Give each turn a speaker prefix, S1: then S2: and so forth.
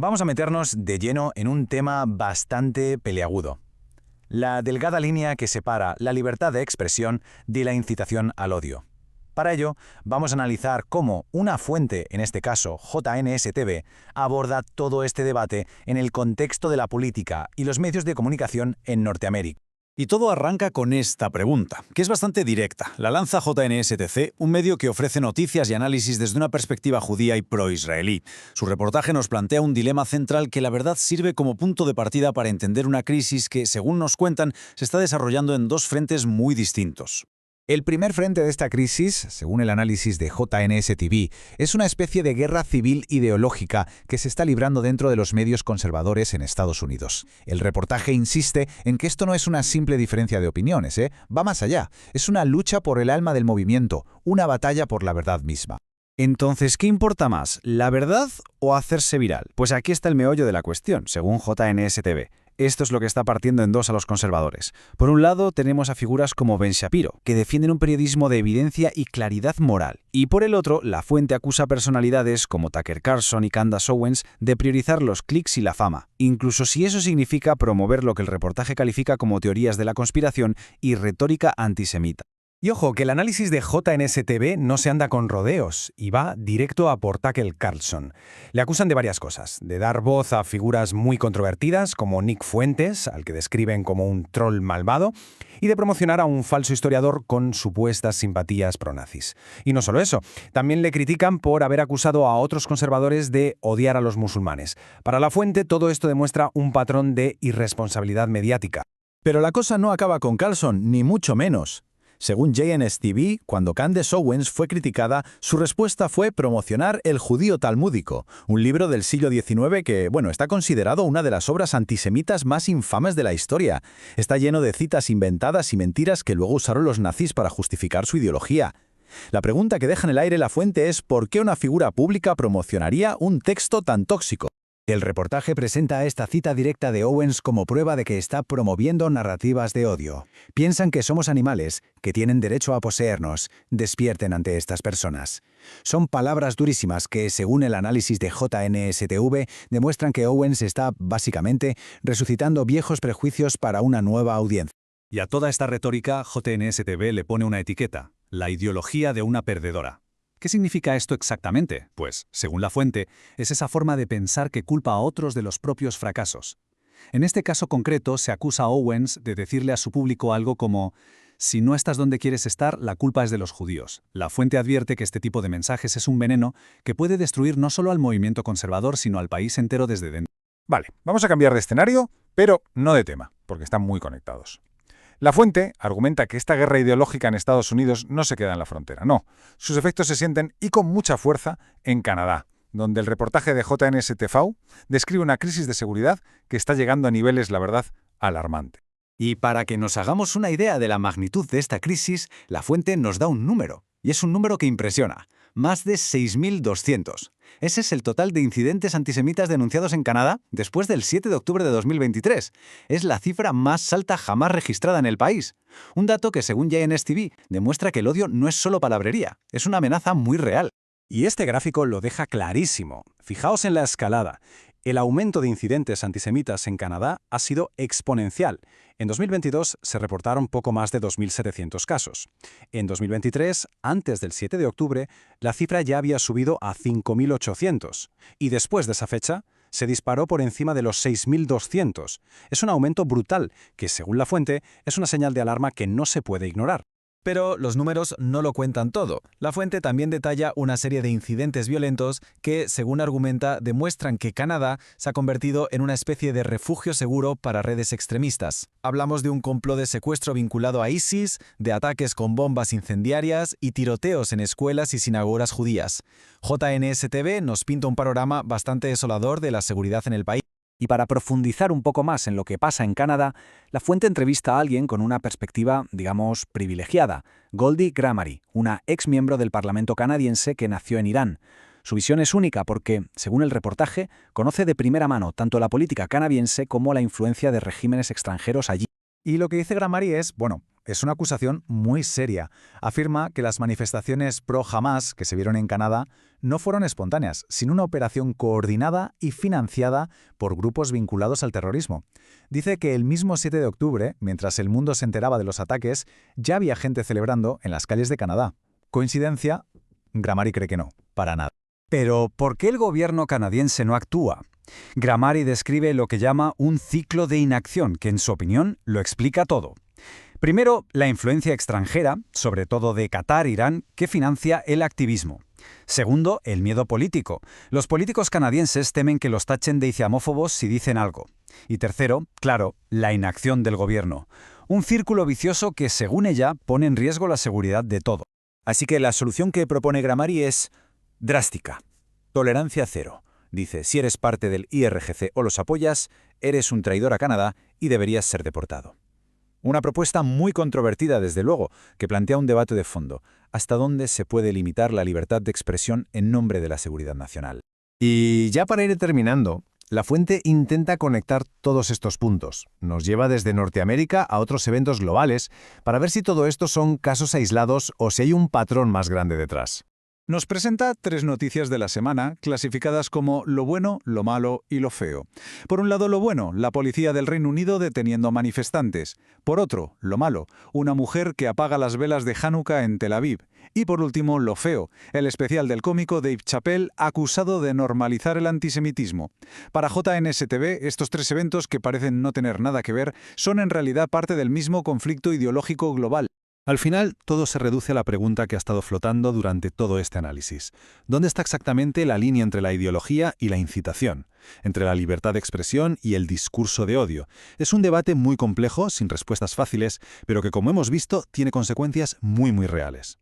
S1: Vamos a meternos de lleno en un tema bastante peliagudo. La delgada línea que separa la libertad de expresión de la incitación al odio. Para ello, vamos a analizar cómo una fuente, en este caso JNS-TV, aborda todo este debate en el contexto de la política y los medios de comunicación en Norteamérica.
S2: Y todo arranca con esta pregunta, que es bastante directa. La lanza JNS-TC, un medio que ofrece noticias y análisis desde una perspectiva judía y pro-israelí. Su reportaje nos plantea un dilema central que la verdad sirve como punto de partida para entender una crisis que, según nos cuentan, se está desarrollando en dos frentes muy distintos.
S3: El primer frente de esta crisis, según el análisis de JNS-TV, es una especie de guerra civil ideológica que se está librando dentro de los medios conservadores en Estados Unidos. El reportaje insiste en que esto no es una simple diferencia de opiniones, va más allá. Es una lucha por el alma del movimiento, una batalla por la verdad misma.
S2: Entonces, ¿qué importa más, la verdad o hacerse viral? Pues aquí está el meollo de la cuestión, según JNS-TV. Esto es lo que está partiendo en dos a los conservadores. Por un lado, tenemos a figuras como Ben Shapiro, que defienden un periodismo de evidencia y claridad moral. Y por el otro, la fuente acusa a personalidades como Tucker Carlson y Candace Owens de priorizar los clics y la fama, incluso si eso significa promover lo que el reportaje califica como teorías de la conspiración y retórica antisemita.
S4: Y ojo, que el análisis de JNS-TV no se anda con rodeos y va directo a por Tucker Carlson. Le acusan de varias cosas, de dar voz a figuras muy controvertidas como Nick Fuentes, al que describen como un troll malvado, y de promocionar a un falso historiador con supuestas simpatías pronazis. Y no solo eso, también le critican por haber acusado a otros conservadores de odiar a los musulmanes. Para la fuente, todo esto demuestra un patrón de irresponsabilidad mediática.
S3: Pero la cosa no acaba con Carlson, ni mucho menos. Según JNS-TV, cuando Candace Owens fue criticada, su respuesta fue promocionar El judío talmúdico, un libro del siglo XIX que, está considerado una de las obras antisemitas más infames de la historia. Está lleno de citas inventadas y mentiras que luego usaron los nazis para justificar su ideología. La pregunta que deja en el aire la fuente es ¿por qué una figura pública promocionaría un texto tan tóxico?
S5: El reportaje presenta esta cita directa de Owens como prueba de que está promoviendo narrativas de odio. Piensan que somos animales, que tienen derecho a poseernos. Despierten ante estas personas. Son palabras durísimas que, según el análisis de JNS-TV, demuestran que Owens está, básicamente, resucitando viejos prejuicios para una nueva audiencia.
S2: Y a toda esta retórica, JNS-TV le pone una etiqueta, la ideología de una perdedora. ¿Qué significa esto exactamente? Pues, según la fuente, es esa forma de pensar que culpa a otros de los propios fracasos. En este caso concreto, se acusa a Owens de decirle a su público algo como «Si no estás donde quieres estar, la culpa es de los judíos». La fuente advierte que este tipo de mensajes es un veneno que puede destruir no solo al movimiento conservador, sino al país entero desde dentro.
S6: Vale, vamos a cambiar de escenario, pero no de tema, porque están muy conectados. La fuente argumenta que esta guerra ideológica en Estados Unidos no se queda en la frontera, no. Sus efectos se sienten, y con mucha fuerza, en Canadá, donde el reportaje de JNS-TV describe una crisis de seguridad que está llegando a niveles, la verdad, alarmantes.
S5: Y para que nos hagamos una idea de la magnitud de esta crisis, la fuente nos da un número, y es un número que impresiona. Más de 6.200. Ese es el total de incidentes antisemitas denunciados en Canadá después del 7 de octubre de 2023. Es la cifra más alta jamás registrada en el país. Un dato que, según JNS-TV, demuestra que el odio no es solo palabrería, es una amenaza muy real.
S4: Y este gráfico lo deja clarísimo. Fijaos en la escalada. El aumento de incidentes antisemitas en Canadá ha sido exponencial. En 2022 se reportaron poco más de 2.700 casos. En 2023, antes del 7 de octubre, la cifra ya había subido a 5.800. Y después de esa fecha, se disparó por encima de los 6.200. Es un aumento brutal que, según la fuente, es una señal de alarma que no se puede ignorar.
S3: Pero los números no lo cuentan todo. La fuente también detalla una serie de incidentes violentos que, según argumenta, demuestran que Canadá se ha convertido en una especie de refugio seguro para redes extremistas. Hablamos de un complot de secuestro vinculado a ISIS, de ataques con bombas incendiarias y tiroteos en escuelas y sinagogas judías. JNS-TV nos pinta un panorama bastante desolador de la seguridad en el país.
S5: Y para profundizar un poco más en lo que pasa en Canadá, la fuente entrevista a alguien con una perspectiva, digamos, privilegiada, Goldie Gramary, una exmiembro del Parlamento canadiense que nació en Irán. Su visión es única porque, según el reportaje, conoce de primera mano tanto la política canadiense como la influencia de regímenes extranjeros allí.
S4: Y lo que dice Gramary es,
S3: es una acusación muy seria. Afirma que las manifestaciones pro-Hamas que se vieron en Canadá no fueron espontáneas, sino una operación coordinada y financiada por grupos vinculados al terrorismo. Dice que el mismo 7 de octubre, mientras el mundo se enteraba de los ataques, ya había gente celebrando en las calles de Canadá. ¿Coincidencia? Gramari cree que no, para nada.
S2: Pero, ¿por qué el gobierno canadiense no actúa? Gramari describe lo que llama un ciclo de inacción, que en su opinión lo explica todo. Primero, la influencia extranjera, sobre todo de Qatar, Irán, que financia el activismo. Segundo, el miedo político. Los políticos canadienses temen que los tachen de islamófobos si dicen algo. Y tercero, claro, la inacción del gobierno. Un círculo vicioso que, según ella, pone en riesgo la seguridad de todo.
S1: Así que la solución que propone Gramari es drástica. Tolerancia cero. Dice, si eres parte del IRGC o los apoyas, eres un traidor a Canadá y deberías ser deportado. Una propuesta muy controvertida, desde luego, que plantea un debate de fondo. ¿Hasta dónde se puede limitar la libertad de expresión en nombre de la seguridad nacional?
S4: Y ya para ir terminando, la fuente intenta conectar todos estos puntos. Nos lleva desde Norteamérica a otros eventos globales para ver si todo esto son casos aislados o si hay un patrón más grande detrás.
S6: Nos presenta 3 noticias de la semana, clasificadas como lo bueno, lo malo y lo feo. Por un lado, lo bueno, la policía del Reino Unido deteniendo manifestantes. Por otro, lo malo, una mujer que apaga las velas de Hanukkah en Tel Aviv. Y por último, lo feo, el especial del cómico Dave Chappelle acusado de normalizar el antisemitismo. Para JNSTV, estos 3 eventos, que parecen no tener nada que ver, son en realidad parte del mismo conflicto ideológico global.
S7: Al final, todo se reduce a la pregunta que ha estado flotando durante todo este análisis. ¿Dónde está exactamente la línea entre la ideología y la incitación? Entre la libertad de expresión y el discurso de odio. Es un debate muy complejo, sin respuestas fáciles, pero que, como hemos visto, tiene consecuencias muy reales.